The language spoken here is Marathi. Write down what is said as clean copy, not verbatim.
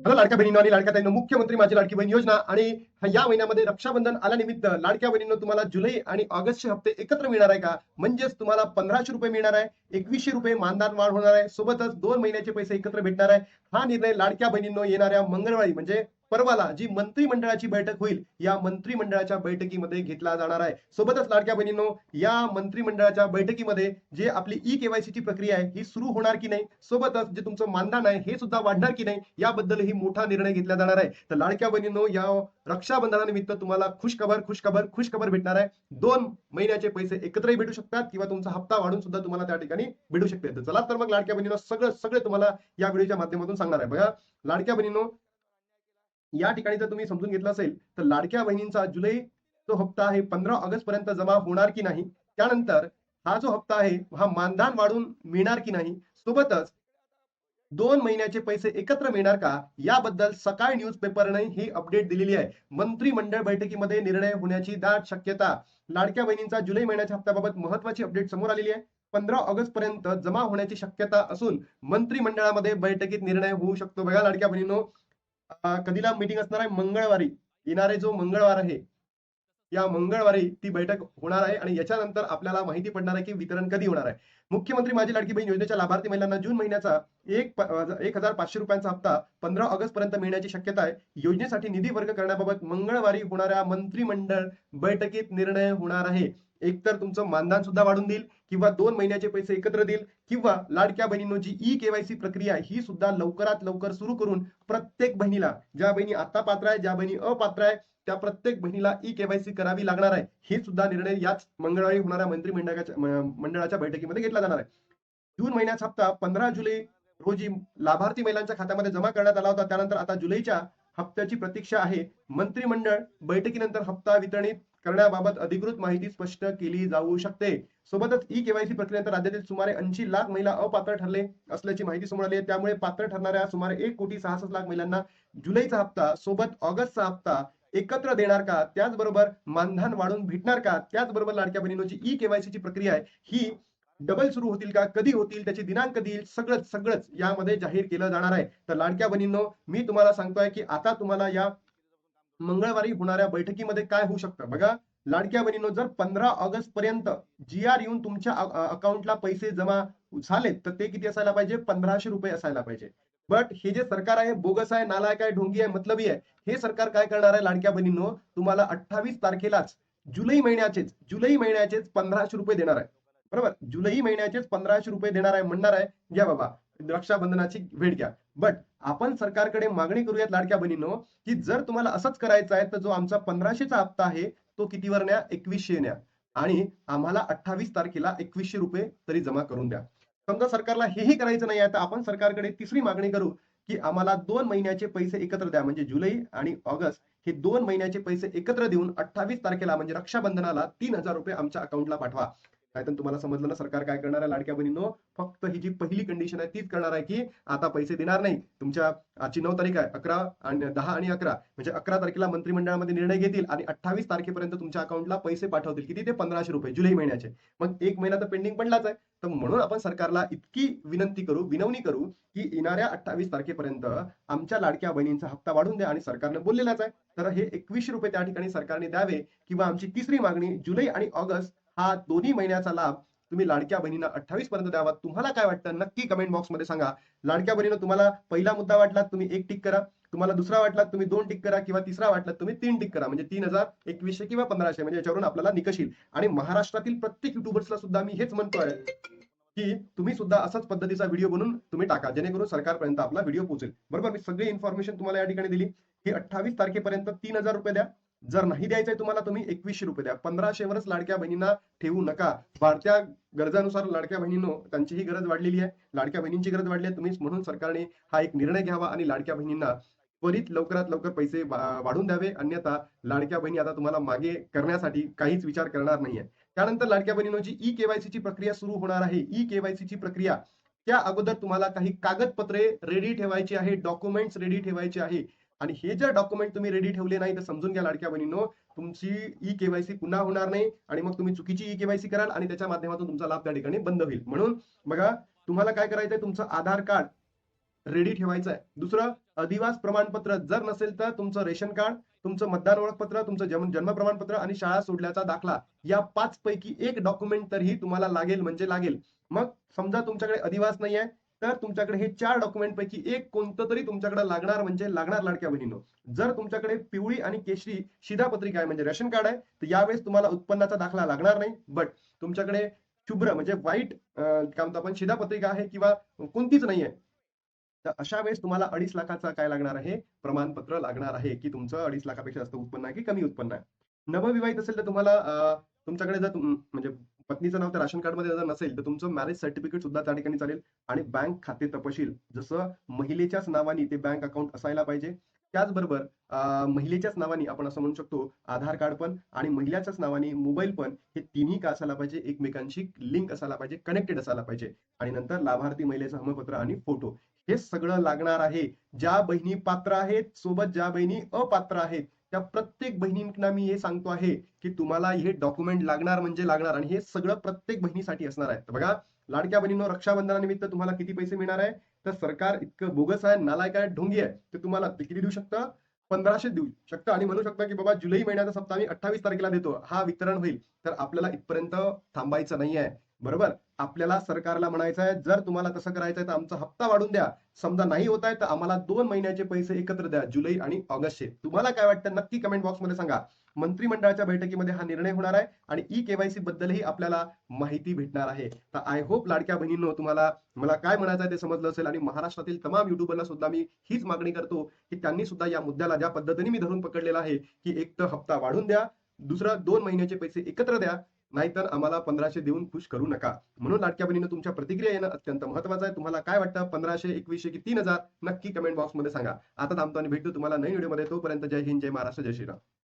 हॅलो लाडक्या बहिणींनो आणि लाडक्या ताईंनो, मुख्यमंत्री माझी लाडकी बहीण योजना आणि या महिन्यामध्ये रक्षाबंधन आल्यानिमित्त लाडक्या बहिणींनो तुम्हाला जुलै आणि ऑगस्टचे हप्ते एकत्र मिळणार आहे का? म्हणजेच तुम्हाला 1500 रुपये मिळणार आहे, 2100 रुपये मानधन वाढ होणार आहे, सोबतच 2 महिन्याचे पैसे एकत्र भेटणार आहे. हा निर्णय लाडक्या बहिणींनो येणाऱ्या मंगळवारी म्हणजे परवाला जी मंत्रिमंडळाची बैठक होईल, या मंत्रिमंडळाच्या बैठकीमध्ये घेतला जाणार आहे. सोबतच लाडक्या बहिणींनो, या मंत्रिमंडळाच्या बैठकीमध्ये जे आपली ई-केवायसी ची प्रक्रिया आहे ही सुरू होणार की नाही, सोबतच जे तुमचं मानधन आहे हे सुद्धा वाढणार की नाही, याबद्दलही मोठा निर्णय घेतला जाणार आहे. तर लाडक्या बहिणींनो, या रक्षाबंधनानिमित्त तुम्हाला खुशखबर भेटणार आहे. 2 महिन्याचे पैसे एकत्रही भेटू शकतात किंवा तुमचा हप्ता वाढून सुद्धा तुम्हाला त्या ठिकाणी भेटू शकते. तर चला तर मग लाडक्या बहिणींनो, सगळे तुम्हाला या व्हिडिओच्या माध्यमातून सांगणार आहे. बघा लाडक्या बहिणींनो, या ठिकाणी जर तुम्ही समजून घेतलं असेल तर लाडक्या बहिणींचा जुलै जो हप्ता आहे 15 ऑगस्ट पर्यंत जमा होणार की नाही, त्यानंतर हा जो हप्ता आहे हा मानधन वाढून मिळणार की नाही, सोबतच 2 महिन्याचे पैसे एकत्र मिळणार का, याबद्दल सकाळ न्यूजपेपरने ही अपडेट दिलेली आहे. मंत्रिमंडळ बैठकीमध्ये निर्णय होण्याची दाट शक्यता. लाडक्या बहिणींचा जुलै महिन्याच्या हप्त्याबाबत महत्वाची अपडेट समोर आलेली आहे. 15 ऑगस्ट पर्यंत जमा होण्याची शक्यता असून मंत्रिमंडळामध्ये बैठकीत निर्णय होऊ शकतो. बघा लाडक्या बहिणींनो, कधीला मीटिंग असणार आहे? मंगळवारी. येणारे जो मंगळवार आहे, या मंगळवारी ती बैठक होणार आहे आणि याच्यानंतर आपल्याला माहिती पडणार आहे की वितरण कधी होणार आहे. मुख्यमंत्री माझी लाडकी बहीण योजनेच्या लाभार्थी महिलांना जून महिन्याचा 1,500 रुपयांचा हप्ता 15 ऑगस्ट पर्यंत मिळण्याची शक्यता आहे. योजनेसाठी निधी वर्ग करण्याबाबत मंगळवारी होणाऱ्या मंत्रिमंडळ बैठकीत निर्णय होणार आहे. एकतर तुमचं मानधन सुद्धा वाढून देईल किंवा 2 महिन्याचे पैसे एकत्र देईल किंवा लाडक्या बहिणींनो, जी ई-केवायसी प्रक्रिया आहे ही सुद्धा लवकरात लवकर सुरू करून प्रत्येक बहिणीला, ज्या बहिणी आता पात्र आहे, ज्या बहिणी अपात्र आहे, त्या प्रत्येक बहिणीला ई-केवायसी करावी लागणार आहे. हे सुद्धा निर्णय याच मंगळवारी होणाऱ्या मंत्रिमंडळाच्या बैठकीमध्ये घेतला जाणार आहे. जून महिन्याचा हप्ता 15 जुलै रोजी लाभार्थी महिलांच्या खात्यामध्ये जमा करण्यात आला होता. त्यानंतर आता जुलैच्या हप्त्याची प्रतीक्षा आहे. मंत्रिमंडळ बैठकीनंतर हप्ता वितरित करण्याबाबत अधिकृत माहिती स्पष्ट केली जाऊ शकते. सोबतच ई-केवायसी प्रक्रियेनंतर राज्यातील सुमारे 80 लाख महिला अपात्र ठरले असल्याची माहिती समोर आली आहे. त्यामुळे पात्र ठरणाऱ्या सुमारे 1,66,00,000 महिलांना जुलैचा हप्ता सोबत ऑगस्टचा हप्ता एकत्र देणार का? त्याचबरोबर मानधन वाढून भेटणार का? त्याचबरोबर लाडक्या बहिणींनो, जी ई-केवायसी ची प्रक्रिया आहे ही डबल सुरू होतील का? कधी होतील? त्याची दिनांक देईल, सगळंच यामध्ये जाहीर केलं जाणार आहे. तर लाडक्या बहिणींनो, मी तुम्हाला सांगतोय की आता तुम्हाला या मंगळवारी होणाऱ्या बैठकीमध्ये काय होऊ शकतं बघा. लाडक्या बहिणींनो, जर 15 ऑगस्ट पर्यंत जी-आर येऊन तुमच्या अकाउंटला पैसे जमा झालेत तर ते किती असायला पाहिजे? 1500 रुपये असायला पाहिजे. बट हे जे सरकार आहे बोगस आहे, नालायक आहे, ढोंगी आहे, मतलबी आहे. हे सरकार काय करणार आहे लाडक्या बहिणींनो, तुम्हाला 28 तारखेलाच जुलै महिन्याचेच 1500 रुपये देणार आहे. बरोबर? जुलै महिन्याचेच 1500 रुपये देणार आहे, म्हणणार आहे घ्या बाबा रक्षाबंधनाची भेट घ्या. बट आपण सरकारकडे मागणी करूयात लाडक्या बहिणींनो, की जर तुम्हाला असंच करायचं आहे तर जो आमचा 1500चा हप्ता आहे तो कितीवर न्या? 2100 न्या आणि आम्हाला 28 तारखेला 2100 रुपये तरी जमा करून द्या. समजा सरकारला हेही करायचं नाही आहे तर आपण सरकारकडे तिसरी मागणी करू, की आम्हाला 2 महिन्याचे पैसे एकत्र द्या. म्हणजे जुलै आणि ऑगस्ट हे 2 महिन्याचे पैसे एकत्र देऊन 28 तारखेला म्हणजे रक्षाबंधनाला 3000 रुपये आमच्या अकाउंटला पाठवा. नाहीतर तुम्हाला समजलं ना सरकार काय करणार आहे लाडक्या बहिणींनो, फक्त ही जी पहिली कंडिशन आहे तीच करणार आहे, की आता पैसे देणार नाही. तुमच्या आजची 9 तारीख आहे, 11 आणि 10 आणि 11 म्हणजे 11 तारखेला मंत्रिमंडळामध्ये निर्णय घेतील आणि 28 तारखेपर्यंत तुमच्या अकाउंटला पैसे पाठवतील. किती? ते 1500 रुपये जुलै महिन्याचे. मग 1 महिना तर पेंडिंग पडलाच आहे. तर म्हणून आपण सरकारला इतकी विनवणी करू, की येणाऱ्या 28 तारखेपर्यंत आमच्या लाडक्या बहिणींचा हप्ता वाढून द्या आणि सरकारनं बोललेलाच आहे. तर हे 2100 रुपये त्या ठिकाणी सरकारने द्यावे किंवा आमची तिसरी मागणी जुलै आणि ऑगस्ट हा दोन्ही महिन्याचा लाभ तुम्ही लाडक्या बहिणींना 28 पर्यंत द्यावा. तुम्हाला काय वाटतं नक्की कमेंट बॉक्समध्ये सांगा. लाडक्या बहिणींनो, तुम्हाला पहिला मुद्दा वाटला तुम्ही 1 टिक करा. तुम्हाला दुसरा वाटला तुम्ही 2 टिक करा किंवा तिसरा वाटला तुम्ही 3 टिक करा. म्हणजे 3000, 2100 किंवा 1500 म्हणजे याच्यावरून आपल्याला निकष येईल. आणि महाराष्ट्रातील प्रत्येक युट्यूबर्सला सुद्धा मी हेच म्हणतोय, की तुम्ही सुद्धा असाच पद्धतीचा व्हिडिओ बनवून तुम्ही टाका, जेणेकरून सरकारपर्यंत आपला व्हिडिओ पोहोचेल. बरोबर? मी सगळी इन्फॉर्मेशन तुम्हाला या ठिकाणी दिली. हे 28 तारखेपर्यंत 3000 रुपये द्या. जर नाही द्यायचंय तुम्हाला तुम्ही 2100 रुपये द्या. 1500 वरच लाडक्या बहिणींना ठेवू नका. वाढत्या गरजानुसार लाडक्या बहिणींनो, त्यांचीही गरज वाढलेली आहे, लाडक्या बहिणींची गरज वाढली आहे. तुम्हीच म्हणून सरकारने हा एक निर्णय घ्यावा आणि लाडक्या बहिणींना त्वरित लवकरात लवकर पैसे वाढून द्यावे. अन्यथा लाडक्या बहिणी आता तुम्हाला मागे करण्यासाठी काहीच विचार करणार नाहीये. त्यानंतर लाडक्या बहिणींनो, जी ई-केवायसी ची प्रक्रिया सुरू होणार आहे, ई-केवायसी ची प्रक्रिया त्या अगोदर तुम्हाला काही कागदपत्रे रेडी ठेवायची आहे, डॉक्युमेंट्स रेडी ठेवायचे आहे. आणि हे जर डॉक्युमेंट तुम्ही रेडी ठेवले नाही तर समजून घ्या लाडक्या बहिणींनो, तुमची ई-केवायसी पुन्हा होणार नाही आणि मग तुम्ही चुकीची ई-केवायसी कराल आणि त्याच्या माध्यमातून तुमचा लाभ त्या ठिकाणी बंद होईल. म्हणून बघा, तुम्हाला काय करायचंय, तुमचं आधार कार्ड रेडी ठेवायचं आहे. दुसरं, अधिवास प्रमाणपत्र जर नसेल तर तुमचं रेशन कार्ड, तुमचं मतदार ओळखपत्र, तुमचं जन्म प्रमाणपत्र आणि शाळा सोडल्याचा दाखला, या 5 पैकी एक डॉक्युमेंट तरीही तुम्हाला लागेल म्हणजे लागेल. मग समजा तुमच्याकडे अधिवास नाही आहे, तर तुमच्याकडे हे 4 डॉक्युमेंट पैकी एक कोणतं तरी तुमच्याकडे लागणार म्हणजे लागणार लाडक्या बहिणींनो. जर तुमच्याकडे पिवळी आणि केशरी शिधापत्रिका आहे म्हणजे रेशन कार्ड आहे, तर यावेळेस तुम्हाला उत्पन्नाचा दाखला लागणार नाही. बट तुमच्याकडे शुभ्र म्हणजे व्हाईट काय म्हणतो आपण शिधापत्रिका आहे किंवा कोणतीच नाहीये, तर अशा वेळेस तुम्हाला 2.5 लाखाचा काय लागणार आहे? प्रमाणपत्र लागणार आहे, की तुमचं 2.5 लाखापेक्षा जास्त उत्पन्न आहे की कमी उत्पन्न आहे. नवविवाहित असेल तर तुम्हाला तुमच्याकडे जर म्हणजे पत्नीचं नाव त्या राशन कार्डमध्ये जर नसेल, तर तुमचं मॅरेज सर्टिफिकेट सुद्धा त्या ठिकाणी चालेल आणि बँक खाते तपशील जसं महिलेच्याच नावाने ते बँक अकाउंट असायला पाहिजे. त्याचबरोबर महिलेच्याच नावाने आपण असं म्हणू शकतो आधार कार्ड पण आणि महिलेच्याच नावाने मोबाईल पण हे तिन्ही का असायला पाहिजे? एकमेकांशी लिंक असायला पाहिजे, कनेक्टेड असायला पाहिजे आणि नंतर लाभार्थी महिलेचं हमीपत्र आणि फोटो हे सगळं लागणार आहे. ज्या बहिणी पात्र आहेत, सोबत ज्या बहिणी अपात्र आहेत, त्या प्रत्येक बहिणींना मी हे सांगतो आहे, की तुम्हाला हे डॉक्युमेंट लागणार म्हणजे लागणार आणि हे सगळं प्रत्येक बहिणीसाठी असणार आहे. तर बघा, लाडक्या बहिणींनो, रक्षाबंधनानिमित्त तुम्हाला किती पैसे मिळणार आहे? तर सरकार इतकं बोगस आहे, नालायक आहे, ढोंगी आहे, तर तुम्हाला ते किती देऊ शकतं? 1500 देऊ शकतं आणि म्हणू शकता, की बाबा जुलै महिन्याचा हप्ता आम्ही 28 तारखेला देतो. हा वितरण होईल. तर आपल्याला इथपर्यंत थांबायचं नाहीये. बरोबर? आपल्याला सरकारला म्हणायचं आहे, जर तुम्हाला तसं करायचं आहे, तर आमचा हप्ता वाढून द्या. समजा नाही होत आहे, तर आम्हाला 2 महिन्याचे पैसे एकत्र द्या, जुलै आणि ऑगस्टचे. तुम्हाला काय वाटतं नक्की कमेंट बॉक्समध्ये सांगा. मंत्रिमंडळाच्या बैठकीमध्ये हा निर्णय होणार आहे आणि ई-केवायसी बद्दलही आपल्याला माहिती भेटणार आहे. तर आय होप लाडक्या बहिणींनो, तुम्हाला मला काय म्हणायचं आहे ते समजलं असेल आणि महाराष्ट्रातील तमाम युट्यूबरला सुद्धा मी हीच मागणी करतो, की त्यांनी सुद्धा या मुद्द्याला ज्या पद्धतीने मी धरून पकडलेला आहे, की एक तर हप्ता वाढून द्या, दुसरं 2 महिन्याचे पैसे एकत्र द्या, नाहीतर आम्हाला 1500 देऊन खुश करू नका. म्हणून लाडक्या बहिणींनो, तुमच्या प्रतिक्रिया येणं अत्यंत महत्त्वाचं आहे. तुम्हाला काय वाटतं 1500, 2100 की 3000 नक्की कमेंट बॉक्समध्ये सांगा. आता थांबतो आणि भेटतो तुम्हाला नवीन व्हिडिओमध्ये. तोपर्यंत जय हिंद, जय महाराष्ट्र, जय श्रीराम.